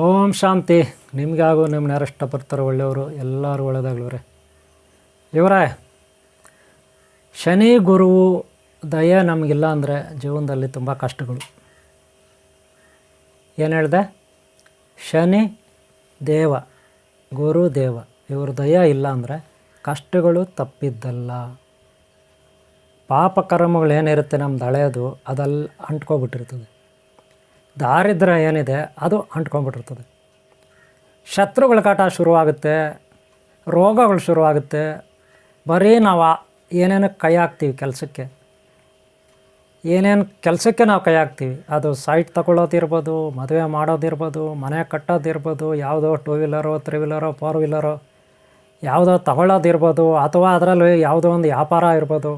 ಓಂ ಶಾಂತಿ. ನಿಮಗೆ ಹಾಗೂ ನಿಮ್ಮನ್ನ ಯಾರು ಇಷ್ಟಪಡ್ತಾರೆ ಒಳ್ಳೆಯವರು ಎಲ್ಲರೂ ಒಳ್ಳೆಯದಾಗ್ಲವ್ರೆ. ಇವರೇ ಶನಿ ಗುರು ದಯೆ ನಮಗಿಲ್ಲ ಅಂದರೆ ಜೀವನದಲ್ಲಿ ತುಂಬ ಕಷ್ಟಗಳು. ಏನು ಹೇಳಿದೆ? ಶನಿ ದೇವ ಗುರು ದೇವ ಇವ್ರ ದಯೆ ಇಲ್ಲ ಅಂದರೆ ಕಷ್ಟಗಳು ತಪ್ಪಿದ್ದಲ್ಲ. ಪಾಪ ಕರ್ಮಗಳು ಏನಿರುತ್ತೆ ನಮ್ದು ಹಳೆಯದು ಅದೆಲ್ಲ ಅಂಟ್ಕೊಬಿಟ್ಟಿರ್ತದೆ. ದಾರಿದ್ರ್ಯ ಏನಿದೆ ಅದು ಅಂಟ್ಕೊಂಡ್ಬಿಟ್ಟಿರ್ತದೆ. ಶತ್ರುಗಳ ಕಾಟ ಶುರುವಾಗುತ್ತೆ, ರೋಗಗಳು ಶುರುವಾಗುತ್ತೆ. ಬರೀ ನಾವು ಏನೇನು ಕೈ ಹಾಕ್ತೀವಿ ಕೆಲಸಕ್ಕೆ, ಏನೇನು ಕೆಲಸಕ್ಕೆ ನಾವು ಕೈ ಹಾಕ್ತೀವಿ, ಅದು ಸೈಟ್ ತಗೊಳ್ಳೋದಿರ್ಬೋದು, ಮದುವೆ ಮಾಡೋದಿರ್ಬೋದು, ಮನೆ ಕಟ್ಟೋದಿರ್ಬೋದು, ಯಾವುದೋ 2 ವೀಲರೋ 3 ವೀಲರೋ 4 ವೀಲರೋ ಯಾವುದೋ ತಗೊಳ್ಳೋದಿರ್ಬೋದು, ಅಥವಾ ಅದರಲ್ಲಿ ಯಾವುದೋ ಒಂದು ವ್ಯಾಪಾರ ಇರ್ಬೋದು,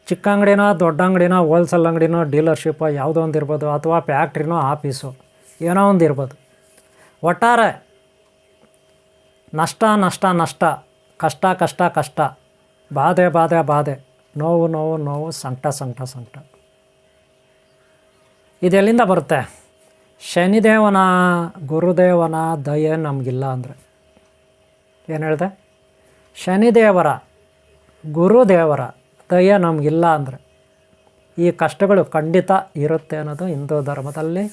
ಚಿಕ್ಕ ಅಂಗಡಿನೋ ದೊಡ್ಡ ಅಂಗಡಿನೋ ಹೋಲ್ಸೇಲ್ ಅಂಗಡಿನೋ ಡೀಲರ್ಶಿಪ್ಪೋ ಯಾವುದೋ ಒಂದು ಇರ್ಬೋದು, ಅಥವಾ ಫ್ಯಾಕ್ಟ್ರಿನೋ ಆಫೀಸು ಏನೋ ಒಂದು ಇರ್ಬೋದು. ಒಟ್ಟಾರೆ ನಷ್ಟ ನಷ್ಟ ನಷ್ಟ, ಕಷ್ಟ ಕಷ್ಟ ಕಷ್ಟ, ಬಾಧೆ ಬಾಧೆ ಬಾಧೆ, ನೋವು ನೋವು ನೋವು, ಸಂಕಟ ಸಂಕಟ ಸಂಕಟ. ಇದೆಲ್ಲಿಂದ ಬರುತ್ತೆ? ಶನಿದೇವನ ಗುರುದೇವನ ದಯೆ ನಮಗಿಲ್ಲ ಅಂದರೆ. ಏನು ಹೇಳಿದೆ? ಶನಿದೇವರ ಗುರುದೇವರ ದಯೆ ನಮಗಿಲ್ಲ ಅಂದರೆ ಈ ಕಷ್ಟಗಳು ಖಂಡಿತ ಇರುತ್ತೆ ಅನ್ನೋದು ಹಿಂದೂ ಧರ್ಮದಲ್ಲಿ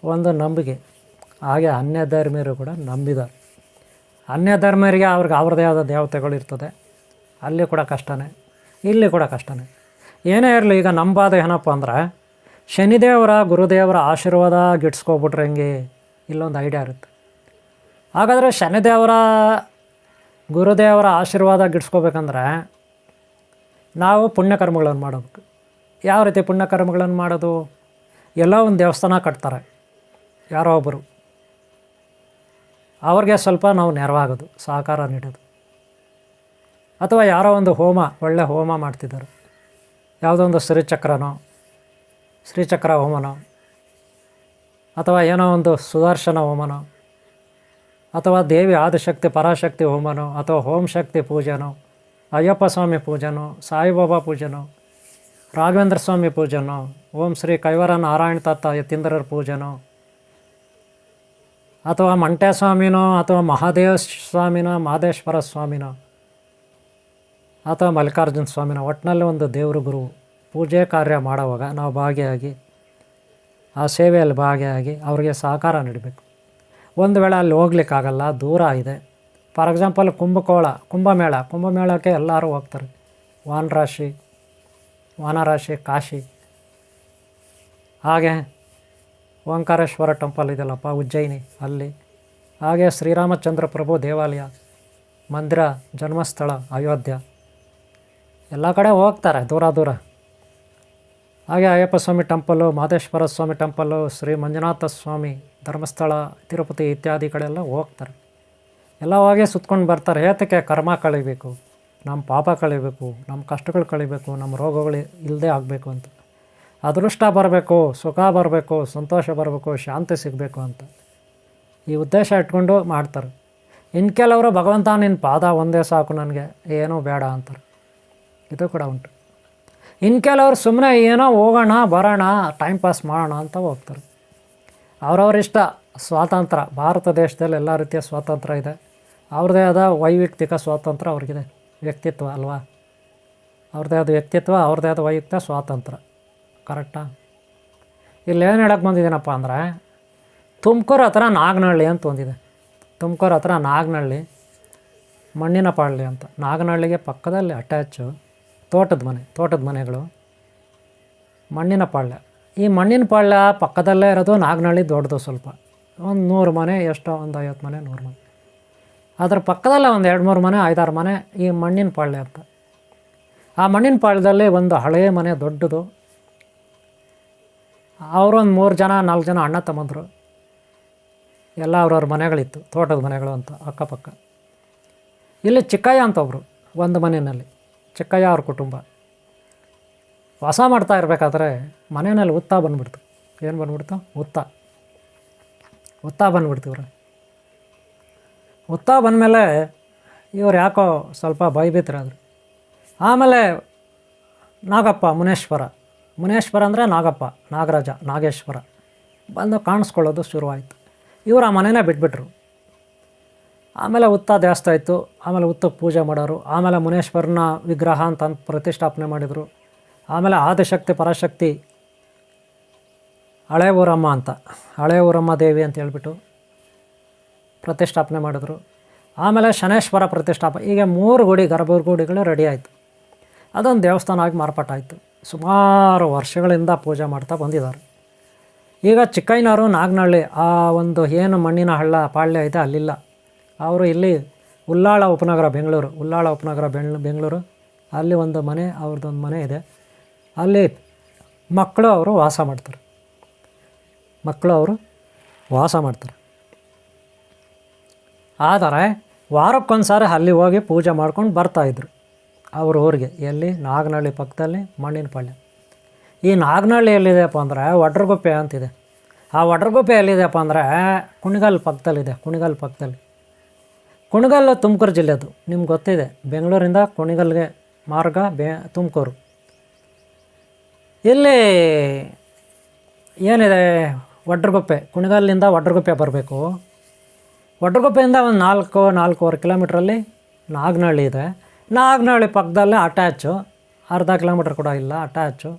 ಒಂದು ನಂಬಿಕೆ. ಹಾಗೆ ಅನ್ಯ ಧರ್ಮೀಯರು ಕೂಡ ನಂಬಿದ್ದಾರೆ. ಅನ್ಯ ಧರ್ಮೀಯರಿಗೆ ಅವ್ರದ್ದೇ ಆದ ದೇವತೆಗಳು ಇರ್ತದೆ, ಅಲ್ಲಿ ಕೂಡ ಕಷ್ಟನೇ, ಇಲ್ಲಿ ಕೂಡ ಕಷ್ಟನೇ. ಏನೇ ಇರಲಿ, ಈಗ ನಂಬಾದ ಏನಪ್ಪ ಅಂದ್ರೆ ಶನಿದೇವರ ಗುರುದೇವರ ಆಶೀರ್ವಾದ ಗಿಟ್ಸ್ಕೊಬಿಟ್ರೆ ಹೆಂಗೆ, ಇಲ್ಲೊಂದು ಐಡಿಯಾ ಇರುತ್ತೆ. ಹಾಗಾದರೆ ಶನಿದೇವರ ಗುರುದೇವರ ಆಶೀರ್ವಾದ ಗಿಟ್ಸ್ಕೋಬೇಕಂದ್ರೆ ನಾವು ಪುಣ್ಯಕರ್ಮಗಳನ್ನು ಮಾಡಬೇಕು. ಯಾವ ರೀತಿ ಪುಣ್ಯಕರ್ಮಗಳನ್ನು ಮಾಡೋದು? ಎಲ್ಲೋ ಒಂದು ದೇವಸ್ಥಾನ ಕಟ್ತಾರೆ ಯಾರೋ ಒಬ್ಬರು, ಅವ್ರಿಗೆ ಸ್ವಲ್ಪ ನಾವು ನೆರವಾಗೋದು, ಸಹಕಾರ ನೀಡೋದು. ಅಥವಾ ಯಾರೋ ಒಂದು ಹೋಮ, ಒಳ್ಳೆ ಹೋಮ ಮಾಡ್ತಿದ್ದಾರೆ, ಯಾವುದೋ ಒಂದು ಶ್ರೀಚಕ್ರ ಹೋಮನೋ, ಅಥವಾ ಏನೋ ಒಂದು ಸುದರ್ಶನ ಹೋಮನೋ, ಅಥವಾ ದೇವಿ ಆದಿಶಕ್ತಿ ಪರಾಶಕ್ತಿ ಹೋಮನೋ, ಅಥವಾ ಓಂ ಶಕ್ತಿ ಪೂಜೆನೋ, ಅಯ್ಯಪ್ಪ ಸ್ವಾಮಿ ಪೂಜೆನೋ, ಸಾಯಿಬಾಬಾ ಪೂಜೆನೋ, ರಾಘವೇಂದ್ರ ಸ್ವಾಮಿ ಪೂಜೆನೋ, ಓಂ ಶ್ರೀ ಕೈವರ ನಾರಾಯಣ ತಾತ ಯತೀಂದ್ರರ ಪೂಜೆನೋ, ಅಥವಾ ಮಂಟೆ ಸ್ವಾಮಿನೋ, ಅಥವಾ ಮಹಾದೇವ ಸ್ವಾಮಿನೋ, ಮಹದೇಶ್ವರ ಸ್ವಾಮಿನೋ, ಅಥವಾ ಮಲ್ಲಿಕಾರ್ಜುನ ಸ್ವಾಮಿನೋ, ಒಟ್ಟಿನಲ್ಲಿ ಒಂದು ದೇವರು ಗುರು ಪೂಜೆ ಕಾರ್ಯ ಮಾಡೋವಾಗ ನಾವು ಭಾಗಿಯಾಗಿ, ಆ ಸೇವೆಯಲ್ಲಿ ಭಾಗಿಯಾಗಿ ಅವ್ರಿಗೆ ಸಹಕಾರ ನೀಡಬೇಕು. ಒಂದು ವೇಳೆ ಅಲ್ಲಿ ಹೋಗ್ಲಿಕ್ಕಾಗಲ್ಲ, ದೂರ ಇದೆ. ಫಾರ್ ಎಕ್ಸಾಂಪಲ್ ಕುಂಭಮೇಳಕ್ಕೆ ಎಲ್ಲರೂ ಹೋಗ್ತಾರೆ. ವಾನರಾಶಿ ಕಾಶಿ, ಹಾಗೆ ಓಂಕಾರೇಶ್ವರ ಟೆಂಪಲ್ ಇದೆಯಲ್ಲಪ್ಪ ಉಜ್ಜಯಿನಿ, ಅಲ್ಲಿ, ಹಾಗೆ ಶ್ರೀರಾಮಚಂದ್ರ ಪ್ರಭು ದೇವಾಲಯ, ಮಂದಿರ, ಜನ್ಮಸ್ಥಳ ಅಯೋಧ್ಯ, ಎಲ್ಲ ಕಡೆ ಹೋಗ್ತಾರೆ ದೂರ ದೂರ. ಹಾಗೆ ಅಯ್ಯಪ್ಪ ಸ್ವಾಮಿ ಟೆಂಪಲ್ಲು, ಮಹದೇಶ್ವರ ಸ್ವಾಮಿ ಟೆಂಪಲ್ಲು, ಶ್ರೀ ಮಂಜುನಾಥ ಸ್ವಾಮಿ ಧರ್ಮಸ್ಥಳ, ತಿರುಪತಿ ಇತ್ಯಾದಿ ಕಡೆಯೆಲ್ಲ ಹೋಗ್ತಾರೆ. ಎಲ್ಲ ಹೋಗಿ ಸುತ್ಕೊಂಡು ಬರ್ತಾರೆ. ಏತಕ್ಕೆ? ಕರ್ಮ ಕಳಿಬೇಕು, ನಮ್ಮ ಪಾಪ ಕಳಿಬೇಕು, ನಮ್ಮ ಕಷ್ಟಗಳು ಕಳಿಬೇಕು, ನಮ್ಮ ರೋಗಗಳು ಇಲ್ಲದೆ ಆಗಬೇಕು ಅಂತ, ಅದೃಷ್ಟ ಬರಬೇಕು, ಸುಖ ಬರಬೇಕು, ಸಂತೋಷ ಬರಬೇಕು, ಶಾಂತಿ ಸಿಗಬೇಕು ಅಂತ ಈ ಉದ್ದೇಶ ಇಟ್ಕೊಂಡು ಮಾಡ್ತಾರೆ. ಇನ್ನು ಕೆಲವರು ಭಗವಂತ ನಿನ್ನ ಪಾದ ಒಂದೇ ಸಾಕು ನನಗೆ, ಏನೂ ಬೇಡ ಅಂತಾರೆ. ಇದು ಕೂಡ ಉಂಟು. ಇನ್ನು ಕೆಲವರು ಸುಮ್ಮನೆ ಏನೋ ಹೋಗೋಣ ಬರೋಣ ಟೈಮ್ ಪಾಸ್ ಮಾಡೋಣ ಅಂತ ಹೋಗ್ತಾರೆ. ಅವ್ರವ್ರ ಇಷ್ಟ, ಸ್ವಾತಂತ್ರ್ಯ. ಭಾರತ ದೇಶದಲ್ಲಿ ಎಲ್ಲ ರೀತಿಯ ಸ್ವಾತಂತ್ರ್ಯ ಇದೆ. ಅವ್ರದ್ದೇ ಆದ ವೈಯಕ್ತಿಕ ಸ್ವಾತಂತ್ರ್ಯ ಅವ್ರಿಗಿದೆ, ವ್ಯಕ್ತಿತ್ವ ಅಲ್ವಾ? ಅವ್ರದ್ದೇ ಆದ ವ್ಯಕ್ತಿತ್ವ, ಅವ್ರದ್ದೇ ಆದ ವೈಯಕ್ತಿಕ ಸ್ವಾತಂತ್ರ್ಯ. ಕರೆಕ್ಟಾ? ಇಲ್ಲೇನು ಹೇಳಕ್ಕೆ ಬಂದಿದ್ದೀನಪ್ಪ ಅಂದರೆ, ತುಮಕೂರು ಹತ್ರ ನಾಗನಹಳ್ಳಿ ಅಂತ ಒಂದಿದೆ. ತುಮಕೂರು ಹತ್ರ ನಾಗನಹಳ್ಳಿ, ಮಣ್ಣಿನ ಪಾಳ್ಯ ಅಂತ. ನಾಗನಹಳ್ಳಿಗೆ ಪಕ್ಕದಲ್ಲಿ ಅಟ್ಯಾಚು ತೋಟದ ಮನೆಗಳು, ಮಣ್ಣಿನ ಪಾಳ್ಯ. ಈ ಮಣ್ಣಿನ ಪಾಳ್ಯ ಪಕ್ಕದಲ್ಲೇ ಇರೋದು ನಾಗನಹಳ್ಳಿ. ದೊಡ್ಡದು, ಸ್ವಲ್ಪ ಒಂದು 100 ಮನೆ, ಎಷ್ಟೋ ಒಂದು 50 ಮನೆ 100 ಮನೆ. ಅದರ ಪಕ್ಕದಲ್ಲೇ ಒಂದು 2-3 ಮನೆ 5-6 ಮನೆ ಈ ಮಣ್ಣಿನ ಪಾಳ್ಯ ಅಂತ. ಆ ಮಣ್ಣಿನ ಪಾಳ್ಯದಲ್ಲಿ ಒಂದು ಹಳೆಯ ಮನೆ ದೊಡ್ಡದು. ಅವರೊಂದು 3 ಜನ 4 ಜನ ಅಣ್ಣ ತಮ್ಮಂದರು, ಎಲ್ಲ ಅವ್ರವ್ರ ಮನೆಗಳಿತ್ತು, ತೋಟದ ಮನೆಗಳು ಅಂತ ಅಕ್ಕಪಕ್ಕ. ಇಲ್ಲಿ ಚಿಕ್ಕಯ್ಯ ಅಂತ ಒಬ್ಬರು, ಒಂದು ಮನೆಯಲ್ಲಿ ಚಿಕ್ಕಯ್ಯ ಅವ್ರ ಕುಟುಂಬ ವಾಸ ಮಾಡ್ತಾ ಇರಬೇಕಾದ್ರೆ ಮನೆಯಲ್ಲಿ ಹುತ್ತ ಬಂದುಬಿಡ್ತು. ಏನು ಬಂದುಬಿಡ್ತು? ಹುತ್ತ ಬಂದುಬಿಡ್ತು. ಹುತ್ತ ಬಂದಮೇಲೆ ಇವ್ರು ಯಾಕೋ ಸ್ವಲ್ಪ ಭಯಭೀತರಾದರು. ಆಮೇಲೆ ಮುನೇಶ್ವರ ಅಂದರೆ ನಾಗಪ್ಪ, ನಾಗರಾಜ, ನಾಗೇಶ್ವರ ಬಂದು ಕಾಣಿಸ್ಕೊಳ್ಳೋದು ಶುರುವಾಯಿತು. ಇವರು ಆ ಮನೆನೇ ಬಿಟ್ಬಿಟ್ರು. ಆಮೇಲೆ ಹುತ್ತ ದೇವಸ್ಥಾನ ಇತ್ತು, ಆಮೇಲೆ ಹುತ್ತಕ್ಕೆ ಪೂಜೆ ಮಾಡೋರು. ಆಮೇಲೆ ಮುನೇಶ್ವರನ ವಿಗ್ರಹ ಅಂತ ಪ್ರತಿಷ್ಠಾಪನೆ ಮಾಡಿದರು. ಆಮೇಲೆ ಆದಿಶಕ್ತಿ ಪರಾಶಕ್ತಿ ಹಳೆ ಊರಮ್ಮ ಅಂತ, ಹಳೆ ಊರಮ್ಮ ದೇವಿ ಅಂತ ಹೇಳ್ಬಿಟ್ಟು ಪ್ರತಿಷ್ಠಾಪನೆ ಮಾಡಿದ್ರು. ಆಮೇಲೆ ಶನೇಶ್ವರ ಪ್ರತಿಷ್ಠಾಪನೆ, ಹೀಗೆ 3 ಗುಡಿ ಗರ್ಭಗುಡಿಗಳು ರೆಡಿ ಆಯಿತು. ಅದೊಂದು ದೇವಸ್ಥಾನ ಆಗಿ ಮಾರ್ಪಾಟಾಯಿತು. ಸುಮಾರು ವರ್ಷಗಳಿಂದ ಪೂಜೆ ಮಾಡ್ತಾ ಬಂದಿದ್ದಾರೆ. ಈಗ ಚಿಕ್ಕಯ್ಯನವರು ನಾಗನಹಳ್ಳಿ ಆ ಒಂದು ಏನು ಮಣ್ಣಿನ ಹಳ್ಳ ಪಾಳ್ಯ ಇದೆ ಅಲ್ಲಿಲ್ಲ, ಅವರು ಇಲ್ಲಿ ಉಲ್ಲಾಳ ಉಪನಗರ ಬೆಂಗಳೂರು, ಉಲ್ಲಾಳ ಉಪನಗರ ಬೆಂಗಳೂರು ಅಲ್ಲಿ ಒಂದು ಮನೆ, ಅವ್ರದ್ದೊಂದು ಮನೆ ಇದೆ. ಅಲ್ಲಿ ಮಕ್ಕಳು ಅವರು ವಾಸ ಮಾಡ್ತಾರೆ, ಆದರೆ ವಾರಕ್ಕೊಂದು ಸಾರಿ ಅಲ್ಲಿ ಹೋಗಿ ಪೂಜೆ ಮಾಡ್ಕೊಂಡು ಬರ್ತಾಯಿದ್ರು ಅವ್ರ ಊರಿಗೆ. ಎಲ್ಲಿ? ನಾಗನಹಳ್ಳಿ ಪಕ್ಕದಲ್ಲಿ ಮಣ್ಣಿನ ಪಾಳ್ಯ. ಈ ನಾಗನಹಳ್ಳಿ ಎಲ್ಲಿದೆಯಪ್ಪ ಅಂದರೆ ವಡ್ರಗುಪ್ಪೆ ಅಂತಿದೆ. ಆ ವಡ್ರಗುಪ್ಪೆ ಎಲ್ಲಿದೆಯಪ್ಪ ಅಂದರೆ ಕುಣಿಗಲ್ ಪಕ್ಕದಲ್ಲಿದೆ. ಕುಣಿಗಲ್ ತುಮಕೂರು ಜಿಲ್ಲೆದು, ನಿಮ್ಗೆ ಗೊತ್ತಿದೆ. ಬೆಂಗಳೂರಿಂದ ಕುಣಿಗಲ್ಗೆ ಮಾರ್ಗ ತುಮಕೂರು. ಇಲ್ಲಿ ಏನಿದೆ ವಡ್ರಗುಪ್ಪೆ, ಕುಣಿಗಲ್ಲಿಂದ ವಡ್ರಗುಪ್ಪೆ ಬರಬೇಕು. ವಡ್ರಗುಪ್ಪೆಯಿಂದ ಒಂದು 4-4.25 ಕಿಲೋಮೀಟ್ರಲ್ಲಿ ನಾಗನಹಳ್ಳಿ ಇದೆ. ನಾಗನಹಳ್ಳಿ ಪಕ್ಕದಲ್ಲೇ ಅಟ್ಯಾಚು, ಅರ್ಧ ಕಿಲೋಮೀಟ್ರ್ ಕೂಡ ಇಲ್ಲ, ಅಟ್ಯಾಚು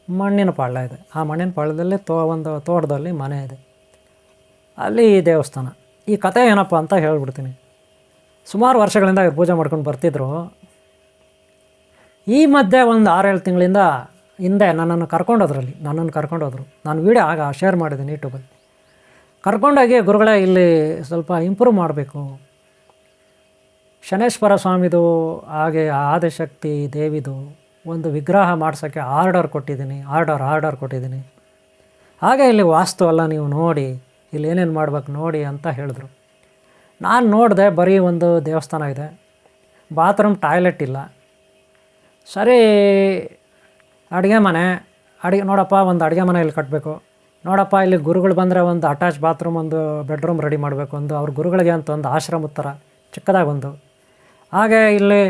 ಮಣ್ಣಿನ ಪಾಳ್ಯ ಇದೆ. ಆ ಮಣ್ಣಿನ ಪಾಳ್ಯದಲ್ಲಿ ಒಂದು ತೋಟದಲ್ಲಿ ಮನೆ ಇದೆ, ಅಲ್ಲಿ ಈ ದೇವಸ್ಥಾನ. ಈ ಕಥೆ ಏನಪ್ಪ ಅಂತ ಹೇಳ್ಬಿಡ್ತೀನಿ. ಸುಮಾರು ವರ್ಷಗಳಿಂದ ಇವ್ರು ಪೂಜೆ ಮಾಡ್ಕೊಂಡು ಬರ್ತಿದ್ರು. ಈ ಮಧ್ಯೆ ಒಂದು 6-7 ತಿಂಗಳಿಂದ ಹಿಂದೆ ನನ್ನನ್ನು ಕರ್ಕೊಂಡೋದ್ರು. ನಾನು ವೀಡಿಯೋ ಆಗ ಶೇರ್ ಮಾಡಿದ್ದೀನಿ ಯೂಟ್ಯೂಬಲ್ಲಿ. ಕರ್ಕೊಂಡೋಗಿ ಗುರುಗಳೇ ಇಲ್ಲಿ ಸ್ವಲ್ಪ ಇಂಪ್ರೂವ್ ಮಾಡಬೇಕು, ಶನೇಶ್ವರ ಸ್ವಾಮಿದು ಹಾಗೆ ಆದಿಶಕ್ತಿ ದೇವಿದು ಒಂದು ವಿಗ್ರಹ ಮಾಡ್ಸೋಕ್ಕೆ ಆರ್ಡರ್ ಕೊಟ್ಟಿದ್ದೀನಿ. ಹಾಗೆ ಇಲ್ಲಿ ವಾಸ್ತು ಎಲ್ಲ ನೀವು ನೋಡಿ, ಇಲ್ಲಿ ಏನೇನು ಮಾಡ್ಬೇಕು ನೋಡಿ ಅಂತ ಹೇಳಿದ್ರು. ನಾನು ನೋಡಿದೆ, ಬರೀ ಒಂದು ದೇವಸ್ಥಾನ ಇದೆ, ಬಾತ್ರೂಮ್ ಟಾಯ್ಲೆಟ್ ಇಲ್ಲ. ಸರಿ, ಅಡುಗೆ ಮನೆ ನೋಡಪ್ಪ, ಒಂದು ಅಡುಗೆ ಮನೆ ಇಲ್ಲಿ ಕಟ್ಟಬೇಕು. ನೋಡಪ್ಪ, ಇಲ್ಲಿ ಗುರುಗಳು ಬಂದರೆ ಒಂದು ಅಟ್ಯಾಚ್ ಬಾತ್ರೂಮ್, ಒಂದು ಬೆಡ್ರೂಮ್ ರೆಡಿ ಮಾಡಬೇಕು, ಅವ್ರ ಗುರುಗಳಿಗೆ ಅಂತ ಒಂದು ಆಶ್ರಮದ ಥರ ಚಿಕ್ಕದಾಗೊಂದು. ಹಾಗೆ ಇಲ್ಲಿ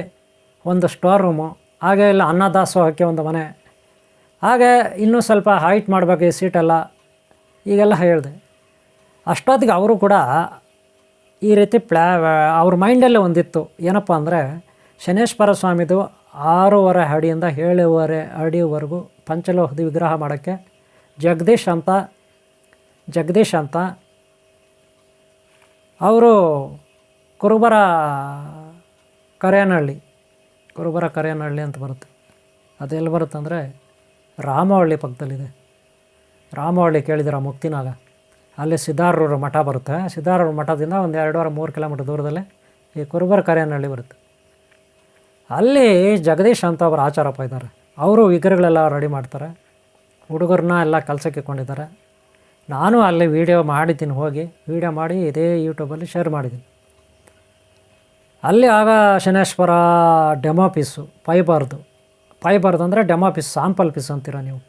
ಒಂದು ಸ್ಟೋರ್ ರೂಮು, ಹಾಗೆ ಇಲ್ಲಿ ಅನ್ನದಾಸೋಹಕ್ಕೆ ಒಂದು ಮನೆ, ಹಾಗೆ ಇನ್ನೂ ಸ್ವಲ್ಪ ಹೈಟ್ ಮಾಡಬೇಕು ಈ ಸೀಟೆಲ್ಲ, ಈಗೆಲ್ಲ ಹೇಳಿದೆ. ಅಷ್ಟೊತ್ತಿಗೆ ಅವರು ಕೂಡ ಈ ರೀತಿ ಅವ್ರ ಮೈಂಡಲ್ಲೇ ಒಂದಿತ್ತು. ಏನಪ್ಪ ಅಂದರೆ ಶನೇಶ್ವರ ಸ್ವಾಮಿದು 6.5 ಅಡಿಯಿಂದ 7.5 ಅಡಿವರೆಗೂ ಪಂಚಲೋಹದ ವಿಗ್ರಹ ಮಾಡೋಕ್ಕೆ ಜಗದೀಶ್ ಅಂತ ಅವರು ಕುರುಬರ ಕರೇನಹಳ್ಳಿ ಅಂತ ಬರುತ್ತೆ. ಅದೆಲ್ಲಿ ಬರುತ್ತೆ ಅಂದರೆ ರಾಮವಳ್ಳಿ ಪಕ್ಕದಲ್ಲಿದೆ. ರಾಮವಳ್ಳಿ ಕೇಳಿದಿರ ಮುಕ್ತಿನಾಗ, ಅಲ್ಲಿ ಸಿದ್ಧಾರೂಢ ಮಠ ಬರುತ್ತೆ. ಸಿದ್ಧಾರೂಢ ಮಠದಿಂದ ಒಂದು 2-3 ಕಿಲೋಮೀಟ್ರ್ ದೂರದಲ್ಲೇ ಈ ಕುರುಬರ ಕರೇನಹಳ್ಳಿ ಬರುತ್ತೆ. ಅಲ್ಲಿ ಜಗದೀಶ್ ಅಂತ ಒಬ್ಬರು ಆಚಾರಪ್ಪ ಇದ್ದಾರೆ. ಅವರು ವಿಗ್ರಹಗಳೆಲ್ಲ ರೆಡಿ ಮಾಡ್ತಾರೆ, ಹುಡುಗರನ್ನ ಎಲ್ಲ ಕೆಲಸಕ್ಕೆ ಕೊಂಡಿದ್ದಾರೆ. ನಾನು ಅಲ್ಲಿ ವೀಡಿಯೋ ಮಾಡಿದ್ದೀನಿ, ವೀಡಿಯೋ ಮಾಡಿ ಇದೇ ಯೂಟ್ಯೂಬಲ್ಲಿ ಶೇರ್ ಮಾಡಿದ್ದೀನಿ. ಅಲ್ಲಿ ಆಗ ಶನೇಶ್ವರ ಡೆಮೋ ಪೀಸು ಫೈಬರ್ದು ಅಂದರೆ ಡೆಮೋ ಪೀಸ್, ಸಾಂಪಲ್ ಪೀಸ್ ಅಂತೀರ ನೀವು.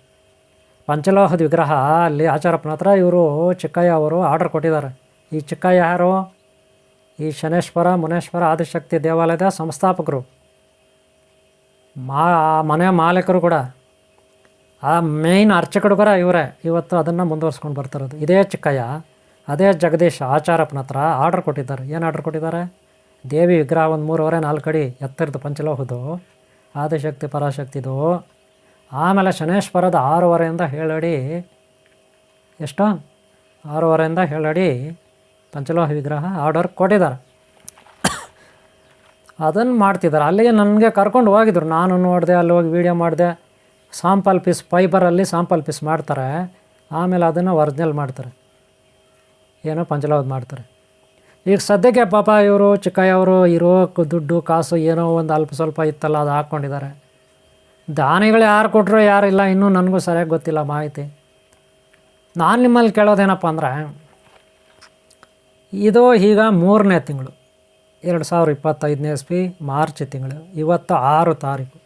ಪಂಚಲೋಹದ ವಿಗ್ರಹ ಅಲ್ಲಿ ಆಚಾರಪ್ಪನ ಹತ್ರ ಇವರು ಚಿಕ್ಕಯ್ಯ ಅವರು ಆರ್ಡರ್ ಕೊಟ್ಟಿದ್ದಾರೆ. ಈ ಚಿಕ್ಕಯ್ಯ ಯಾರು? ಈ ಶನೇಶ್ವರ ಮುನೇಶ್ವರ ಆದಿಶಕ್ತಿ ದೇವಾಲಯದ ಸಂಸ್ಥಾಪಕರು, ಮನೆ ಮಾಲೀಕರು ಕೂಡ, ಆ ಮೇಯ್ನ್ ಅರ್ಚಕರು ಕೂಡ ಇವರೇ. ಇವತ್ತು ಅದನ್ನು ಮುಂದುವರ್ಸ್ಕೊಂಡು ಬರ್ತಿರೋದು ಇದೇ ಚಿಕ್ಕಯ್ಯ. ಅದೇ ಜಗದೀಶ್ ಆಚಾರಪ್ಪನ ಹತ್ರ ಆರ್ಡರ್ ಕೊಟ್ಟಿದ್ದಾರೆ. ಏನು ಆರ್ಡರ್ ಕೊಟ್ಟಿದ್ದಾರೆ? ದೇವಿ ವಿಗ್ರಹ ಒಂದು 3.25-4 ಅಡಿ ಎತ್ತರದ್ದು ಪಂಚಲೋಹದ್ದು ಆದಿಶಕ್ತಿ ಪರಾಶಕ್ತಿದು. ಆಮೇಲೆ ಶನೇಶ್ವರದ 6.5 7 ಅಡಿ, ಎಷ್ಟು? 6.5 7 ಅಡಿ ಪಂಚಲೋಹ ವಿಗ್ರಹ ಆರ್ಡರ್ ಕೊಟ್ಟಿದ್ದಾರೆ. ಅದನ್ನು ಮಾಡ್ತಿದ್ದಾರೆ. ಅಲ್ಲಿಗೆ ನನಗೆ ಕರ್ಕೊಂಡು ಹೋಗಿದ್ರು, ನಾನು ನೋಡಿದೆ, ಅಲ್ಲಿ ಹೋಗಿ ವೀಡಿಯೋ ಮಾಡಿದೆ. ಸಾಂಪಲ್ ಪೀಸ್ ಫೈಬರಲ್ಲಿ ಸಾಂಪಲ್ ಪೀಸ್ ಮಾಡ್ತಾರೆ, ಆಮೇಲೆ ಅದನ್ನು ಒರಿಜಿನಲ್ ಮಾಡ್ತಾರೆ, ಏನೋ ಪಂಚಲೋಹದ ಮಾಡ್ತಾರೆ. ಈಗ ಸದ್ಯಕ್ಕೆ ಪಾಪ ಇವರು ಚಿಕ್ಕಯ್ಯವರು ಇರೋ ದುಡ್ಡು ಕಾಸು ಏನೋ ಒಂದು ಅಲ್ಪ ಸ್ವಲ್ಪ ಇತ್ತಲ್ಲ, ಅದು ಹಾಕ್ಕೊಂಡಿದ್ದಾರೆ. ದಾನಿಗಳು ಯಾರು ಕೊಟ್ಟರು ಯಾರಿಲ್ಲ ಇನ್ನೂ ನನಗೂ ಸರಿಯಾಗಿ ಗೊತ್ತಿಲ್ಲ ಮಾಹಿತಿ. ನಾನು ನಿಮ್ಮಲ್ಲಿ ಕೇಳೋದೇನಪ್ಪ ಅಂದರೆ, ಇದು ಈಗ 3ನೇ ತಿಂಗಳು 2025ನೇ ಇಸ್ವಿ ಮಾರ್ಚ್ ತಿಂಗಳು. ಇವತ್ತು 6 ತಾರೀಕು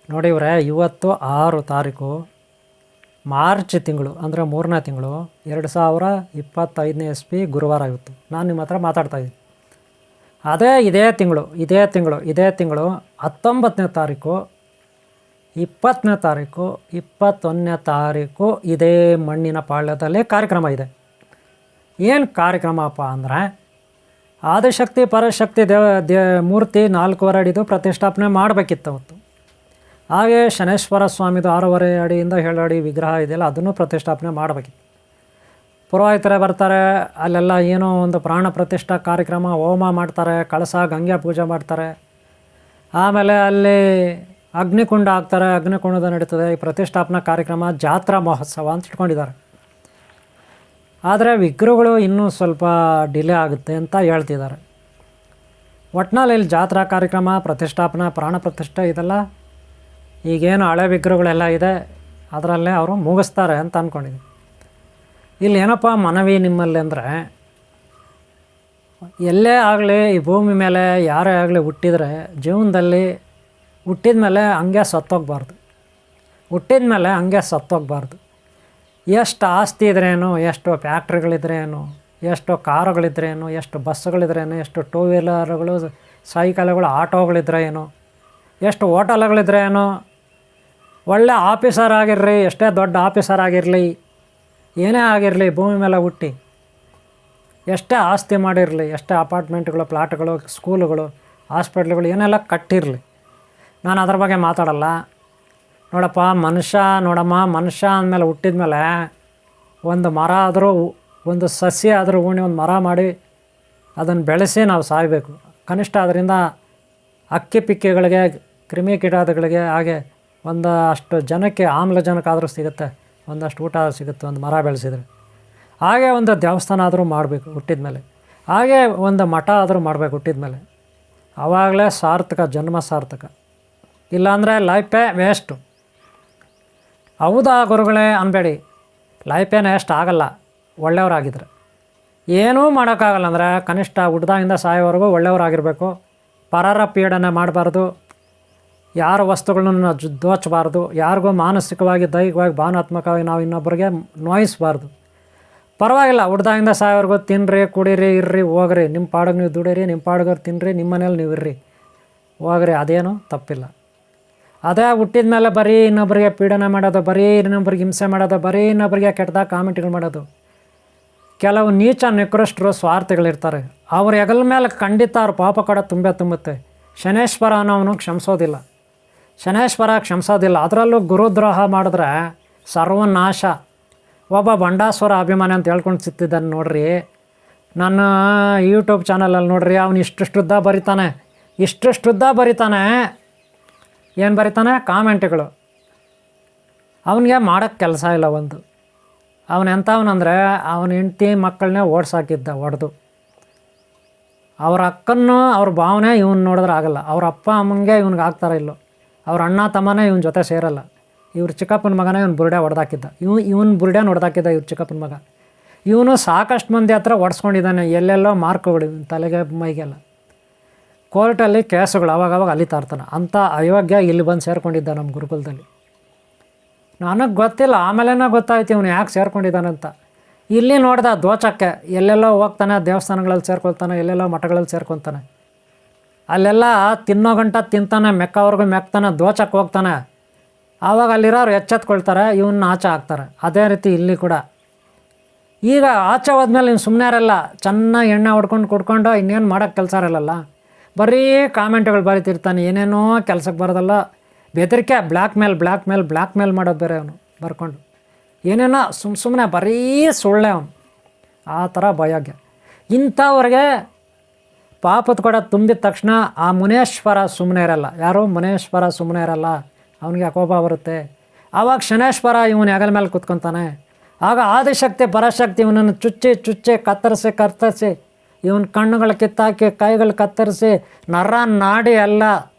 ನೋಡಿ ಇವರೇ, ಇವತ್ತು 6 ತಾರೀಕು ಮಾರ್ಚ್ ತಿಂಗಳು, ಅಂದರೆ 3ನೇ ತಿಂಗಳು 2025ನೇ ಇಸ್ವಿ ಗುರುವಾರ. ಇವತ್ತು ನಾನು ನಿಮ್ಮ ಹತ್ರ ಮಾತಾಡ್ತಾಯಿದ್ದೀನಿ. ಅದೇ ಇದೇ ತಿಂಗಳು 19ನೇ ತಾರೀಕು 20ನೇ ತಾರೀಕು 21ನೇ ತಾರೀಕು ಇದೇ ಮಣ್ಣಿನ ಪಾಳ್ಯದಲ್ಲಿ ಕಾರ್ಯಕ್ರಮ ಇದೆ. ಏನು ಕಾರ್ಯಕ್ರಮಪ್ಪ ಅಂದರೆ ಆದಿಶಕ್ತಿ ಪರಶಕ್ತಿ ಮೂರ್ತಿ 4.5 ಅಡಿದು ಪ್ರತಿಷ್ಠಾಪನೆ ಮಾಡಬೇಕಿತ್ತು ಅವತ್ತು. ಹಾಗೆ ಶನೇಶ್ವರ ಸ್ವಾಮಿದು 6.5 ಅಡಿಯಿಂದ 7 ಅಡಿ ವಿಗ್ರಹ ಇದೆಯಲ್ಲ, ಅದನ್ನು ಪ್ರತಿಷ್ಠಾಪನೆ ಮಾಡಬೇಕಿತ್ತು. ಪುರೋಹಿತರೇ ಬರ್ತಾರೆ, ಅಲ್ಲೆಲ್ಲ ಏನೋ ಒಂದು ಪ್ರಾಣ ಪ್ರತಿಷ್ಠಾ ಕಾರ್ಯಕ್ರಮ, ಹೋಮ ಮಾಡ್ತಾರೆ, ಕಳಸ ಗಂಗೆ ಪೂಜೆ ಮಾಡ್ತಾರೆ. ಆಮೇಲೆ ಅಲ್ಲಿ ಅಗ್ನಿಕುಂಡ ಹಾಕ್ತಾರೆ, ಅಗ್ನಿಕುಂಡದ ನಡೀತದೆ. ಈ ಪ್ರತಿಷ್ಠಾಪನಾ ಕಾರ್ಯಕ್ರಮ ಜಾತ್ರಾ ಮಹೋತ್ಸವ ಅಂತ ಇಟ್ಕೊಂಡಿದ್ದಾರೆ. ಆದರೆ ವಿಗ್ರಹಗಳು ಇನ್ನೂ ಸ್ವಲ್ಪ ಡಿಲೇ ಆಗುತ್ತೆ ಅಂತ ಹೇಳ್ತಿದ್ದಾರೆ. ಒಟ್ನಲ್ಲಿ ಇಲ್ಲಿ ಜಾತ್ರಾ ಕಾರ್ಯಕ್ರಮ, ಪ್ರತಿಷ್ಠಾಪನಾ, ಪ್ರಾಣ ಪ್ರತಿಷ್ಠೆ ಇದೆಲ್ಲ ಈಗೇನು ಹಳೆ ವಿಗ್ರಹಗಳೆಲ್ಲ ಇದೆ ಅದರಲ್ಲೇ ಅವರು ಮುಗಿಸ್ತಾರೆ ಅಂತ ಅಂದ್ಕೊಂಡಿದ್ದೀನಿ. ಇಲ್ಲಿ ಏನಪ್ಪ ಮನವಿ ನಿಮ್ಮಲ್ಲಿ ಅಂದರೆ, ಎಲ್ಲೇ ಆಗಲಿ ಈ ಭೂಮಿ ಮೇಲೆ ಯಾರೇ ಆಗಲಿ ಹುಟ್ಟಿದರೆ ಜೀವನದಲ್ಲಿ ಹುಟ್ಟಿದ ಮೇಲೆ ಹಂಗೆ ಸತ್ತೋಗ್ಬಾರ್ದು. ಎಷ್ಟು ಆಸ್ತಿ ಇದ್ರೇನು, ಎಷ್ಟು ಫ್ಯಾಕ್ಟ್ರಿಗಳಿದ್ರೇನು, ಎಷ್ಟು ಕಾರುಗಳಿದ್ರೇನು, ಎಷ್ಟು ಬಸ್ಸುಗಳಿದ್ರೇನು, ಎಷ್ಟು ಟೂ ವೀಲರ್ಗಳು, ಸೈಕಲ್ಗಳು, ಆಟೋಗಳಿದ್ರೇನು, ಎಷ್ಟು ಹೋಟೆಲ್ಗಳಿದ್ರೇನು, ಒಳ್ಳೆ ಆಫೀಸರ್ ಆಗಿರಲಿ, ಎಷ್ಟೇ ದೊಡ್ಡ ಆಫೀಸರ್ ಆಗಿರಲಿ, ಏನೇ ಆಗಿರಲಿ, ಭೂಮಿ ಮೇಲೆ ಹುಟ್ಟಿ ಎಷ್ಟೇ ಆಸ್ತಿ ಮಾಡಿರಲಿ, ಎಷ್ಟೇ ಅಪಾರ್ಟ್ಮೆಂಟ್ಗಳು, ಪ್ಲಾಟ್ಗಳು, ಸ್ಕೂಲುಗಳು, ಹಾಸ್ಪಿಟ್ಲ್ಗಳು ಏನೆಲ್ಲ ಕಟ್ಟಿರಲಿ, ನಾನು ಅದ್ರ ಬಗ್ಗೆ ಮಾತಾಡಲ್ಲ. ನೋಡಪ್ಪ, ಮನುಷ್ಯ ಅಂದಮೇಲೆ ಹುಟ್ಟಿದ ಮೇಲೆ ಒಂದು ಮರ ಆದರೂ, ಒಂದು ಸಸ್ಯ ಆದರೂ ಉಣಿ ಒಂದು ಮರ ಮಾಡಿ ಅದನ್ನು ಬೆಳೆಸಿ ನಾವು ಸಾಯಬೇಕು. ಕನಿಷ್ಠ ಅದರಿಂದ ಅಕ್ಕಿ ಪಿಕ್ಕಿಗಳಿಗೆ, ಕ್ರಿಮಿ ಕೀಟಾದಿಗಳಿಗೆ, ಹಾಗೆ ಒಂದಷ್ಟು ಜನಕ್ಕೆ ಆಮ್ಲಜನಕ ಆದರೂ ಸಿಗುತ್ತೆ, ಒಂದಷ್ಟು ಊಟ ಸಿಗುತ್ತೆ ಒಂದು ಮರ ಬೆಳೆಸಿದರೆ. ಹಾಗೆ ಒಂದು ದೇವಸ್ಥಾನ ಆದರೂ ಮಾಡಬೇಕು ಹುಟ್ಟಿದ ಮೇಲೆ, ಹಾಗೆ ಒಂದು ಮಠ ಆದರೂ ಮಾಡಬೇಕು ಹುಟ್ಟಿದ ಮೇಲೆ. ಆವಾಗಲೇ ಸಾರ್ಥಕ, ಜನ್ಮ ಸಾರ್ಥಕ. ಇಲ್ಲಾಂದರೆ ಲೈಫೇ ವೇಸ್ಟು. ಹೌದಾ ಗುರುಗಳೇ ಅನ್ಬೇಡಿ, ಲೈಫೇನು ವೇಸ್ಟ್ ಆಗಲ್ಲ ಒಳ್ಳೆಯವರಾಗಿದ್ದರೆ. ಏನೂ ಮಾಡೋಕ್ಕಾಗಲ್ಲ ಅಂದರೆ ಕನಿಷ್ಠ ಹುಡ್ದಾಗಿಂದ ಸಾಯೋವರೆಗೂ ಒಳ್ಳೆಯವರಾಗಿರಬೇಕು. ಪರರ ಪೀಡನೆ ಮಾಡಬಾರ್ದು, ಯಾರ ವಸ್ತುಗಳನ್ನು ದೋಚಬಾರ್ದು, ಯಾರಿಗೂ ಮಾನಸಿಕವಾಗಿ, ದೈಹಿಕವಾಗಿ, ಭಾವನಾತ್ಮಕವಾಗಿ ನಾವು ಇನ್ನೊಬ್ಬರಿಗೆ ನೋಯಿಸಬಾರ್ದು. ಪರವಾಗಿಲ್ಲ, ಹುಡ್ದಾಗಿಂದ ಸಾಯೋವರೆಗೂ ತಿನ್ನಿರಿ, ಕುಡೀರಿ, ಇರ್ರಿ, ಹೋಗ್ರಿ, ನಿಮ್ಮ ಪಾಡಿಗೆ ನೀವು ದುಡೀರಿ, ನಿಮ್ಮ ಪಾಡಿಗೆ ತಿನ್ನಿರಿ, ನಿಮ್ಮ ಮನೇಲಿ ನೀವು ಇರ್ರಿ, ಹೋಗ್ರಿ, ಅದೇನು ತಪ್ಪಿಲ್ಲ. ಅದೇ ಹುಟ್ಟಿದ ಮೇಲೆ ಬರೀ ಇನ್ನೊಬ್ಬರಿಗೆ ಪೀಡನೆ ಮಾಡೋದು, ಬರೀ ಇನ್ನೊಬ್ಬರಿಗೆ ಹಿಂಸೆ ಮಾಡೋದು, ಬರೀ ಇನ್ನೊಬ್ಬರಿಗೆ ಕೆಟ್ಟದಾಗ ಕಾಮೆಂಟ್ಗಳು ಮಾಡೋದು. ಕೆಲವು ನೀಚ ನಿಕೃಷ್ಟರು ಸ್ವಾರ್ಥಿಗಳಿರ್ತಾರೆ, ಅವ್ರ ಹೆಗಲ ಮೇಲೆ ಖಂಡಿತ ಅವ್ರ ಪಾಪ ಕೂಡ ತುಂಬುತ್ತೆ. ಶನೇಶ್ವರ ಅನ್ನೋವನು ಕ್ಷಮಿಸೋದಿಲ್ಲ. ಅದರಲ್ಲೂ ಗುರುದ್ರೋಹ ಮಾಡಿದ್ರೆ ಸರ್ವನಾಶ. ಒಬ್ಬ ಬಂಡಾಸುರ ಅಭಿಮಾನಿ ಅಂತ ಹೇಳ್ಕೊಂಡು ಸಿಗ್ತಿದ್ದಾನೆ ನೋಡ್ರಿ, ನನ್ನ ಯೂಟ್ಯೂಬ್ ಚಾನಲಲ್ಲಿ ನೋಡ್ರಿ, ಅವನು ಇಷ್ಟುದ್ದ ಬರಿತಾನೆ. ಏನು ಬರಿತಾನೆ? ಕಾಮೆಂಟ್ಗಳು. ಅವನಿಗೆ ಮಾಡೋಕ್ಕೆ ಕೆಲಸ ಇಲ್ಲ. ಅವನು ಎಂಥವನಂದರೆ, ಅವನ ಹೆಂಡತಿ ಮಕ್ಕಳನ್ನೇ ಓಡಿಸಾಕಿದ್ದ ಹೊಡೆದು. ಅವ್ರ ಅಕ್ಕನ್ನು, ಅವ್ರ ಭಾವನೆ ಇವ್ನು ನೋಡಿದ್ರೆ ಆಗಲ್ಲ. ಅವ್ರ ಅಪ್ಪ ಅಮ್ಮನಿಗೆ ಇವ್ನಿಗೆ ಆಗ್ತಾರ ಇಲ್ಲೋ, ಅವ್ರ ಅಣ್ಣ ತಮ್ಮನೇ ಇವನ ಜೊತೆ ಸೇರಲ್ಲ. ಇವ್ರ ಚಿಕ್ಕಪ್ಪನ ಮಗನೇ ಇವ್ನು ಬುರುಡೆ ಹೊಡೆದಾಕಿದ್ದ, ಇವನು ಬುರುಡೆನ ಹೊಡೆದಾಕಿದ್ದ ಇವ್ರ ಚಿಕ್ಕಪ್ಪನ ಮಗ. ಇವನು ಸಾಕಷ್ಟು ಮಂದಿ ಹತ್ರ ಹೊಡೆಸ್ಕೊಂಡಿದ್ದಾನೆ, ಎಲ್ಲೆಲ್ಲೋ ಮಾರ್ಕ್ಗಳು ತಲೆಗೆ ಮೈಗೆಲ್ಲ. ಕೋರ್ಟಲ್ಲಿ ಕೇಸುಗಳು ಅವಾಗವಾಗ ಅಲಿತಾ ಇರ್ತಾನೆ. ಅಂಥ ಅಯೋಗ್ಯ ಇಲ್ಲಿ ಬಂದು ಸೇರಿಕೊಂಡಿದ್ದ ನಮ್ಮ ಗುರುಕುಲದಲ್ಲಿ. ನನಗೆ ಗೊತ್ತಿಲ್ಲ, ಆಮೇಲೆ ಗೊತ್ತಾಯ್ತು ಇವನು ಯಾಕೆ ಸೇರ್ಕೊಂಡಿದ್ದಾನಂತ. ಇಲ್ಲಿ ನೋಡ್ದೆ ದೋಚಕ್ಕೆ ಎಲ್ಲೆಲ್ಲೋ ಹೋಗ್ತಾನೆ, ದೇವಸ್ಥಾನಗಳಲ್ಲಿ ಸೇರ್ಕೊಳ್ತಾನೆ, ಎಲ್ಲೆಲ್ಲೋ ಮಠಗಳಲ್ಲಿ ಸೇರ್ಕೊತಾನೆ, ಅಲ್ಲೆಲ್ಲ ತಿನ್ನೋ ಗಂಟ ತಿಂತಾನೆ, ಮೆಕ್ಕವ್ರಿಗೂ ಮೆಕ್ತಾನೆ, ದೋಚಕ್ಕೆ ಹೋಗ್ತಾನೆ. ಆವಾಗ ಅಲ್ಲಿರೋರು ಎಚ್ಚೆತ್ಕೊಳ್ತಾರೆ, ಇವನ್ನ ಆಚೆ ಹಾಕ್ತಾರೆ. ಅದೇ ರೀತಿ ಇಲ್ಲಿ ಕೂಡ. ಈಗ ಆಚೆ ಹೋದ್ಮೇಲೆ ಇವ್ನು ಸುಮ್ಮನೆ ಇರಲ್ಲ, ಚೆನ್ನಾಗಿ ಎಣ್ಣೆ ಹೊಡ್ಕೊಂಡು ಕುಡ್ಕೊಂಡು ಇನ್ನೇನು ಮಾಡೋಕ್ಕೆ ಕೆಲಸ ಇರಲ್ಲ, ಬರೀ ಕಾಮೆಂಟ್ಗಳು ಬರೀತಿರ್ತಾನೆ, ಏನೇನೋ ಕೆಲಸಕ್ಕೆ ಬರೋದಲ್ಲ, ಬೆದರಿಕೆ, ಬ್ಲ್ಯಾಕ್ ಮೇಲ್ ಮಾಡೋದು ಬೇರೆ. ಅವನು ಬರ್ಕೊಂಡು ಏನೇನೋ ಸುಮ್ಮನೆ ಬರೀ ಸುಳ್ಳೆ ಅವನು, ಆ ಥರ ಭಯೋಗ್ಯ. ಇಂಥವ್ರಿಗೆ ಪಾಪದ ಕೂಡ ತುಂಬಿದ ತಕ್ಷಣ ಆ ಮುನೇಶ್ವರ ಸುಮ್ಮನೆ ಇರಲ್ಲ. ಯಾರು ಮುನೇಶ್ವರ ಸುಮ್ಮನೆ ಇರಲ್ಲ, ಅವನಿಗೆ ಕೋಪ ಬರುತ್ತೆ. ಆವಾಗ ಶನೇಶ್ವರ ಇವನು ಹೆಗಲ ಮೇಲೆ ಕೂತ್ಕೊತಾನೆ. ಆಗ ಆದಿಶಕ್ತಿ ಪರಶಕ್ತಿ ಇವನನ್ನು ಚುಚ್ಚಿ ಕತ್ತರಿಸಿ ಇವನ ಕಣ್ಣುಗಳು ಕಿತ್ತಾಕಿ, ಕೈಗಳು ಕತ್ತರಿಸಿ, ನಾಡಿ ಎಲ್ಲ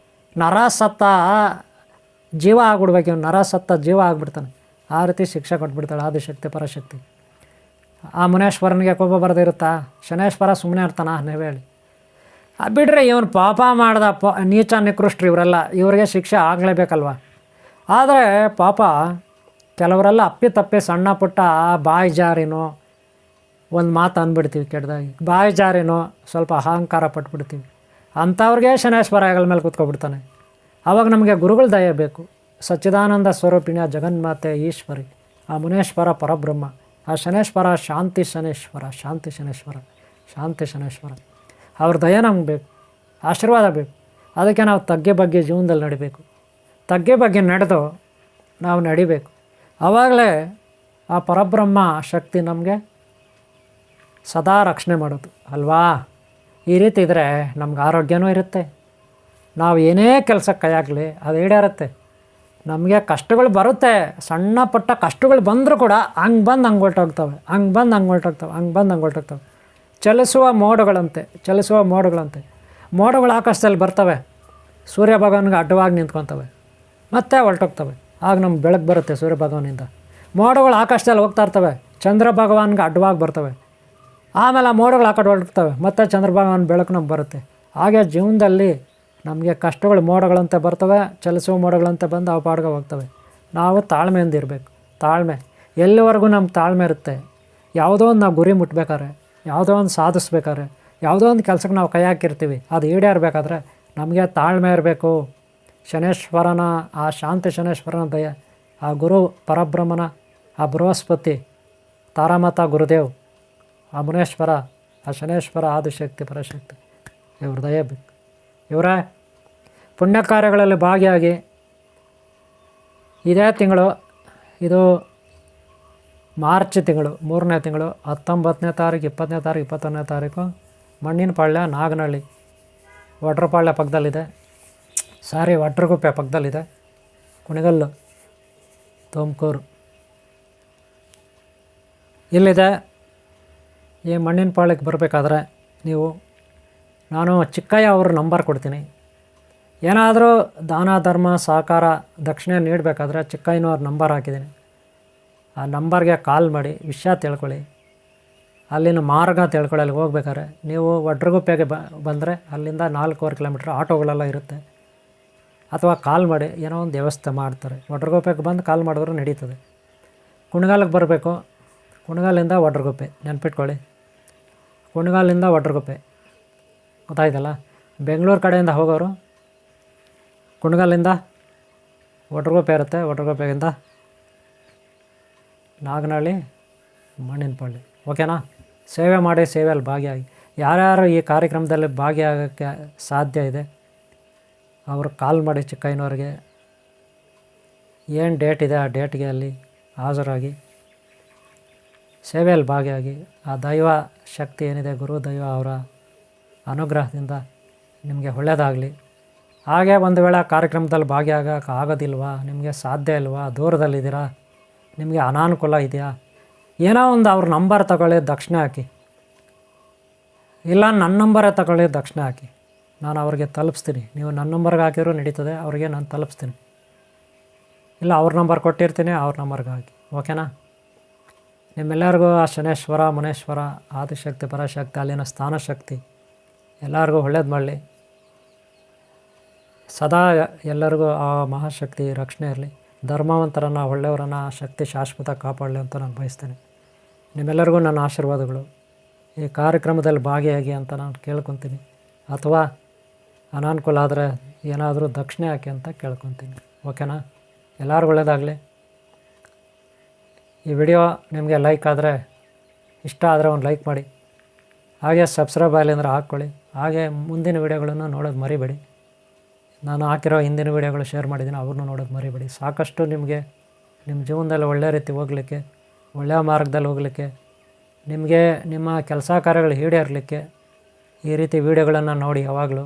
ನರ ಸತ್ತ ಜೀವ ಆಗ್ಬಿಡ್ಬೇಕು. ಇವನು ನರ ಸತ್ತ ಜೀವ ಆಗಿಬಿಡ್ತಾನೆ. ಆ ರೀತಿ ಶಿಕ್ಷೆ ಕೊಟ್ಬಿಡ್ತಾಳೆ ಆದಿಶಕ್ತಿ ಪರಶಕ್ತಿ. ಆ ಮುನೇಶ್ವರನಿಗೆ ಕೋಪ ಬರದಿರುತ್ತಾ? ಶನೇಶ್ವರ ಸುಮ್ಮನೆ ಇರ್ತಾನ? ನೀವೇ ಹೇಳಿ. ಬಿಡ್ರಿ, ಇವನು ಪಾಪ ಮಾಡ್ದ ನೀಚ ನಿಕೃಷ್ಟರು ಇವರೆಲ್ಲ, ಇವರಿಗೆ ಶಿಕ್ಷೆ ಆಗಲೇಬೇಕಲ್ವ. ಆದರೆ ಪಾಪ ಕೆಲವರೆಲ್ಲ ಅಪ್ಪಿತಪ್ಪಿ ಸಣ್ಣ ಪುಟ್ಟ ಬಾಯಿ ಜಾರಿನೋ ಒಂದು ಮಾತು ಅಂದ್ಬಿಡ್ತೀವಿ, ಕೆಟ್ಟದಾಗಿ ಬಾಯಿ ಜಾರಿನೋ ಸ್ವಲ್ಪ ಅಹಂಕಾರ ಪಟ್ಬಿಡ್ತೀವಿ. ಅಂಥವ್ರಿಗೆ ಶನೇಶ್ವರ ಹೆಗಲ ಮೇಲೆ ಕೂತ್ಕೊಬಿಡ್ತಾನೆ. ಆವಾಗ ನಮಗೆ ಗುರುಗಳ ದಯ ಬೇಕು. ಸಚ್ಚಿದಾನಂದ ಸ್ವರೂಪಿಣಿಯ ಜಗನ್ಮಾತೆ ಈಶ್ವರಿ, ಆ ಮುನೇಶ್ವರ ಪರಬ್ರಹ್ಮ, ಆ ಶನೇಶ್ವರ ಶಾಂತಿ ಶನೇಶ್ವರ, ಶಾಂತಿ ಶನೇಶ್ವರ, ಶಾಂತಿ ಶನೇಶ್ವರ. ಅವ್ರ ದಯ ನಮ್ಗೆ ಬೇಕು, ಆಶೀರ್ವಾದ ಬೇಕು. ಅದಕ್ಕೆ ನಾವು ತಗ್ಗೆ ಬಗ್ಗೆ ಜೀವನದಲ್ಲಿ ನಡಿಬೇಕು. ತಗ್ಗೆ ಬಗ್ಗೆ ನಡೆದು ನಾವು ನಡಿಬೇಕು. ಆವಾಗಲೇ ಆ ಪರಬ್ರಹ್ಮ ಶಕ್ತಿ ನಮಗೆ ಸದಾ ರಕ್ಷಣೆ ಮಾಡೋದು ಅಲ್ವಾ. ಈ ರೀತಿ ಇದ್ದರೆ ನಮ್ಗೆ ಆರೋಗ್ಯನೂ ಇರುತ್ತೆ. ನಾವು ಏನೇ ಕೆಲಸಕ್ಕೆ ಕೈಯಾಗಲಿ ಅದು ಈಡೇರುತ್ತೆ. ನಮಗೆ ಕಷ್ಟಗಳು ಬರುತ್ತೆ, ಸಣ್ಣ ಪುಟ್ಟ ಕಷ್ಟಗಳು ಬಂದರೂ ಕೂಡ ಹಂಗೆ ಬಂದು ಹಂಗೆ ಹೊರ್ಟೋಗ್ತವೆ, ಹಂಗೆ ಬಂದು ಹಂಗೆ ಹೊರ್ಟೋಗ್ತವೆ, ಹಂಗೆ ಬಂದು ಹಂಗೆ ಹೊರ್ಟೋಗ್ತವೆ. ಚಲಿಸುವ ಮೋಡಗಳಂತೆ, ಚಲಿಸುವ ಮೋಡಗಳಂತೆ. ಮೋಡಗಳು ಆಕಾಶದಲ್ಲಿ ಬರ್ತವೆ, ಸೂರ್ಯ ಭಗವಾನ್ಗೆ ಅಡ್ಡವಾಗಿ ನಿಂತ್ಕೊತವೆ, ಮತ್ತೆ ಹೊರಟೋಗ್ತವೆ. ಆಗ ನಮ್ಗೆ ಬೆಳಕು ಬರುತ್ತೆ ಸೂರ್ಯ ಭಗವಾನಿಂದ. ಮೋಡಗಳು ಆಕಾಶದಲ್ಲಿ ಹೋಗ್ತಾ ಇರ್ತವೆ, ಚಂದ್ರ ಭಗವಾನ್ಗೆ ಅಡ್ಡವಾಗಿ ಬರ್ತವೆ. ಆಮೇಲೆ ಆ ಮೋಡಗಳು ಆ ಕಡೆ ಹೊರಡ್ತವೆ, ಮತ್ತು ಚಂದ್ರ ಭಗವಾನ್ ಬೆಳಕು ನಮ್ಗೆ ಬರುತ್ತೆ. ಹಾಗೆ ಜೀವನದಲ್ಲಿ ನಮಗೆ ಕಷ್ಟಗಳು ಮೋಡಗಳಂತೆ ಬರ್ತವೆ, ಚಲಿಸುವ ಮೋಡಗಳಂತೆ ಬಂದು ಅವು ಪಾಡ್ಗೆ ಹೋಗ್ತವೆ. ನಾವು ತಾಳ್ಮೆಯಿಂದ ಇರಬೇಕು. ತಾಳ್ಮೆ ಎಲ್ಲಿವರೆಗೂ ನಮ್ಮ ತಾಳ್ಮೆ ಇರುತ್ತೆ. ಯಾವುದೋ ಒಂದು ನಾವು ಗುರಿ ಮುಟ್ಬೇಕಾದ್ರೆ, ಯಾವುದೋ ಒಂದು ಸಾಧಿಸ್ಬೇಕಾದ್ರೆ, ಯಾವುದೋ ಒಂದು ಕೆಲಸಕ್ಕೆ ನಾವು ಕೈ ಹಾಕಿರ್ತೀವಿ, ಅದು ಈಡೇರಬೇಕಾದ್ರೆ ನಮಗೆ ತಾಳ್ಮೆ ಇರಬೇಕು. ಶನೇಶ್ವರನ ಆ ಶಾಂತಿ ಶನೇಶ್ವರನ ದಯ, ಆ ಗುರು ಪರಬ್ರಹ್ಮನ, ಆ ಬೃಹಸ್ಪತಿ ತಾರಾಮತ ಗುರುದೇವ್, ಆ ಮುನೇಶ್ವರ, ಆ ಶನೇಶ್ವರ, ಆದಿಶಕ್ತಿ ಪರಶಕ್ತಿ, ಇವ್ರ ದಯ ಬೇಕು. ಇವರೇ ಪುಣ್ಯ ಕಾರ್ಯಗಳಲ್ಲಿ ಭಾಗಿಯಾಗಿ ಇದೇ ತಿಂಗಳು, ಇದು ಮಾರ್ಚ್ ತಿಂಗಳು 3ನೇ ತಿಂಗಳು 19ನೇ ತಾರೀಕು, 20ನೇ ತಾರೀಕು, 21ನೇ ತಾರೀಕು ಮಣ್ಣಿನ ಪಾಳ್ಯ, ನಾಗನಹಳ್ಳಿ, ವಡ್ರಪಾಳ್ಯ ಪಕ್ಕದಲ್ಲಿದೆ. ವಡ್ರಗುಪ್ಪೆ ಪಕ್ಕದಲ್ಲಿದೆ, ಕುಣಿಗಲ್ಲು, ತುಮಕೂರು ಇಲ್ಲಿದೆ. ಈ ಮಣ್ಣಿನ ಪಾಳ್ಯಕ್ಕೆ ಬರಬೇಕಾದ್ರೆ ನೀವು, ನಾನು ಚಿಕ್ಕಯ್ಯ ಅವ್ರ ನಂಬರ್ ಕೊಡ್ತೀನಿ. ಏನಾದರೂ ದಾನ ಧರ್ಮ ಸಹಕಾರ ದಕ್ಷಿಣೆ ನೀಡಬೇಕಾದ್ರೆ ಚಿಕ್ಕಯ್ಯನವ್ರ ನಂಬರ್ ಹಾಕಿದ್ದೀನಿ. ಆ ನಂಬರ್ಗೆ ಕಾಲ್ ಮಾಡಿ ವಿಷಯ ತಿಳ್ಕೊಳ್ಳಿ. ಅಲ್ಲಿನ ಮಾರ್ಗ ತಿಳ್ಕೊಳ್ಳಿ. ಅಲ್ಲಿಗೆ ಹೋಗ್ಬೇಕಾದ್ರೆ ನೀವು ವಡ್ರಗುಪ್ಪೆಗೆ ಬಂದರೆ ಅಲ್ಲಿಂದ 4.25 ಕಿಲೋಮೀಟ್ರ್ ಆಟೋಗಳೆಲ್ಲ ಇರುತ್ತೆ. ಅಥವಾ ಕಾಲ್ ಮಾಡಿ ಏನೋ ಒಂದು ವ್ಯವಸ್ಥೆ ಮಾಡ್ತಾರೆ. ವಡ್ರಗುಪ್ಪೆಗೆ ಬಂದು ಕಾಲ್ ಮಾಡಿದ್ರು ನಡೀತದೆ. ಕುಣಿಗಾಲಕ್ಕೆ ಬರಬೇಕು, ಕುಣಿಗಾಲಿಂದ ವಡ್ರಗುಪ್ಪೆ ನೆನ್ಪಿಟ್ಕೊಳ್ಳಿ. ಕುಣಿಗಾಲಿಂದ ವಡ್ರಗುಪ್ಪೆ ಗೊತ್ತಾಯ್ತಲ್ಲ. ಬೆಂಗಳೂರು ಕಡೆಯಿಂದ ಹೋಗೋರು ಕುಣಿಗಾಲಿಂದ ವಡ್ರಗುಪ್ಪೆ ಇರುತ್ತೆ, ವಡ್ರಗುಪ್ಪೆಗಿಂದ ನಾಗನಹಳ್ಳಿ, ಮಣ್ಣಿನ ಪಾಳ್ಯ. ಓಕೆನಾ. ಸೇವೆ ಮಾಡಿ, ಸೇವೆಯಲ್ಲಿ ಭಾಗಿಯಾಗಿ. ಯಾರ್ಯಾರು ಈ ಕಾರ್ಯಕ್ರಮದಲ್ಲಿ ಭಾಗಿಯಾಗೋಕ್ಕೆ ಸಾಧ್ಯ ಇದೆ ಅವರು ಕಾಲ್ ಮಾಡಿ ಚಿಕ್ಕಯ್ಯನವ್ರಿಗೆ. ಏನು ಡೇಟ್ ಇದೆ ಆ ಡೇಟ್ಗೆ ಅಲ್ಲಿ ಹಾಜರಾಗಿ ಸೇವೆಯಲ್ಲಿ ಭಾಗಿಯಾಗಿ. ಆ ದೈವ ಶಕ್ತಿ ಏನಿದೆ, ಗುರು ದೈವ ಅವರ ಅನುಗ್ರಹದಿಂದ ನಿಮಗೆ ಒಳ್ಳೆಯದಾಗಲಿ. ಹಾಗೆ ಒಂದು ವೇಳೆ ಕಾರ್ಯಕ್ರಮದಲ್ಲಿ ಭಾಗಿಯಾಗೋಕ್ಕೆ ಆಗೋದಿಲ್ವಾ, ನಿಮಗೆ ಸಾಧ್ಯ ಇಲ್ವಾ, ದೂರದಲ್ಲಿದ್ದೀರಾ, ನಿಮಗೆ ಅನಾನುಕೂಲ ಇದೆಯಾ, ಏನೋ ಒಂದು ಅವ್ರ ನಂಬರ್ ತಗೊಳ್ಳಿ, ದಕ್ಷಿಣೆ ಹಾಕಿ. ಇಲ್ಲ ನನ್ನ ನಂಬರೇ ತಗೊಳ್ಳಿ, ದಕ್ಷಿಣೆ ಹಾಕಿ. ನಾನು ಅವ್ರಿಗೆ ತಲುಪಿಸ್ತೀನಿ. ನೀವು ನನ್ನ ನಂಬರ್ಗೆ ಹಾಕಿದ್ರು ನಡೀತದೆ, ಅವ್ರಿಗೆ ನಾನು ತಲುಪಿಸ್ತೀನಿ. ಇಲ್ಲ ಅವ್ರ ನಂಬರ್ ಕೊಟ್ಟಿರ್ತೀನಿ, ಅವ್ರ ನಂಬರ್ಗೆ ಹಾಕಿ. ಓಕೆನಾ. ನಿಮ್ಮೆಲ್ಲರಿಗೂ ಆ ಶನೇಶ್ವರ, ಮುನೇಶ್ವರ, ಆದಿಶಕ್ತಿ ಪರಾಶಕ್ತಿ, ಅಲ್ಲಿನ ಸ್ಥಾನಶಕ್ತಿ ಎಲ್ಲರಿಗೂ ಒಳ್ಳೇದು ಮಾಡಲಿ. ಸದಾ ಎಲ್ಲರಿಗೂ ಆ ಮಹಾಶಕ್ತಿ ರಕ್ಷಣೆ ಇರಲಿ. ಧರ್ಮವಂತರನ್ನು, ಒಳ್ಳೆಯವರನ್ನು ಆ ಶಕ್ತಿ ಶಾಶ್ವತ ಕಾಪಾಡಲಿ ಅಂತ ನಾನು ಬಯಸ್ತೇನೆ. ನಿಮ್ಮೆಲ್ಲರಿಗೂ ನನ್ನ ಆಶೀರ್ವಾದಗಳು. ಈ ಕಾರ್ಯಕ್ರಮದಲ್ಲಿ ಭಾಗಿಯಾಗಿ ಅಂತ ನಾನು ಕೇಳ್ಕೊತೀನಿ. ಅಥವಾ ಅನಾನುಕೂಲ ಆದರೆ ಏನಾದರೂ ದಕ್ಷಿಣೆ ಹಾಕಿ ಅಂತ ಕೇಳ್ಕೊತೀನಿ. ಓಕೆನಾ. ಎಲ್ಲರಿಗೂ ಒಳ್ಳೆಯದಾಗಲಿ. ಈ ವಿಡಿಯೋ ನಿಮಗೆ ಲೈಕ್ ಆದರೆ, ಇಷ್ಟ ಆದರೆ ಒಂದು ಲೈಕ್ ಮಾಡಿ. ಹಾಗೆ ಸಬ್ಸ್ಕ್ರೈಬ್ ಆಗಲಿ ಅಂದರೆ ಹಾಕ್ಕೊಳ್ಳಿ. ಹಾಗೆ ಮುಂದಿನ ವಿಡಿಯೋಗಳನ್ನು ನೋಡೋದು ಮರಿಬೇಡಿ. ನಾನು ಹಾಕಿರೋ ಹಿಂದಿನ ವಿಡಿಯೋಗಳು ಶೇರ್ ಮಾಡಿದ್ದೀನಿ, ಅವ್ರನ್ನೂ ನೋಡೋದು ಮರಿಬೇಡಿ. ಸಾಕಷ್ಟು ನಿಮಗೆ ನಿಮ್ಮ ಜೀವನದಲ್ಲಿ ಒಳ್ಳೆಯ ರೀತಿ ಹೋಗಲಿಕ್ಕೆ, ಒಳ್ಳೆಯ ಮಾರ್ಗದಲ್ಲಿ ಹೋಗಲಿಕ್ಕೆ, ನಿಮಗೆ ನಿಮ್ಮ ಕೆಲಸ ಕಾರ್ಯಗಳು ಈಡೇರಲಿಕ್ಕೆ ಈ ರೀತಿ ವೀಡಿಯೋಗಳನ್ನು ನೋಡಿ. ಯಾವಾಗಲೂ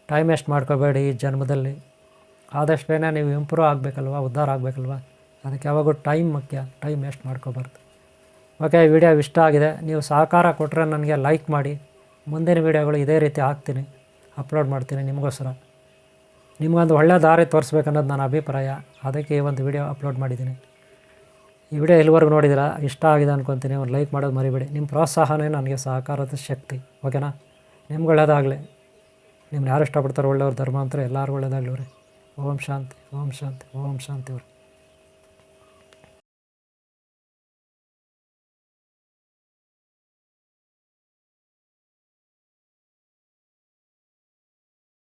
ಟೈಮ್ ವೇಸ್ಟ್ ಮಾಡ್ಕೋಬೇಡಿ. ಈ ಜನ್ಮದಲ್ಲಿ ಆದಷ್ಟು ಬೇಗ ನೀವು ಇಂಪ್ರೂವ್ ಆಗಬೇಕಲ್ವ, ಉದ್ಧಾರ ಆಗಬೇಕಲ್ವ. ಅದಕ್ಕೆ ಯಾವಾಗೂ ಟೈಮ್ ಮುಖ್ಯ, ಟೈಮ್ ವೇಸ್ಟ್ ಮಾಡ್ಕೋಬಾರ್ದು. ಓಕೆ, ಈ ವಿಡಿಯೋ ಇಷ್ಟ ಆಗಿದೆ. ನೀವು ಸಹಕಾರ ಕೊಟ್ಟರೆ ನನಗೆ ಲೈಕ್ ಮಾಡಿ. ಮುಂದಿನ ವೀಡಿಯೋಗಳು ಇದೇ ರೀತಿ ಹಾಕ್ತೀನಿ, ಅಪ್ಲೋಡ್ ಮಾಡ್ತೀನಿ ನಿಮಗೋಸ್ಕರ. ನಿಮಗೊಂದು ಒಳ್ಳೆಯ ದಾರಿ ತೋರಿಸ್ಬೇಕನ್ನೋದು ನನ್ನ ಅಭಿಪ್ರಾಯ. ಅದಕ್ಕೆ ಈ ಒಂದು ವಿಡಿಯೋ ಅಪ್ಲೋಡ್ ಮಾಡಿದ್ದೀನಿ. ಈ ವಿಡಿಯೋ ಎಲ್ಲಿವರೆಗೂ ನೋಡಿದ್ದೀರಾ, ಇಷ್ಟ ಆಗಿದೆ ಅಂದ್ಕೊತೀನಿ. ಒಂದು ಲೈಕ್ ಮಾಡೋದು ಮರಿಬೇಡಿ. ನಿಮ್ಮ ಪ್ರೋತ್ಸಾಹನೇ ನನಗೆ ಸಹಕಾರದ ಶಕ್ತಿ. ಓಕೆನಾ. ನಿಮ್ಗೆ ಒಳ್ಳೆಯದಾಗಲಿ. ನಿಮ್ಗೆ ಯಾರು ಇಷ್ಟಪಡ್ತಾರೋ ಒಳ್ಳೆಯವ್ರು, ಧರ್ಮ ಅಂತ ಎಲ್ಲರಿಗೂ ಒಳ್ಳೆಯದಾಗಲಿ. ಓಂ ಶಾಂತಿ, ಓಂ ಶಾಂತಿ, ಓಂ ಶಾಂತಿ.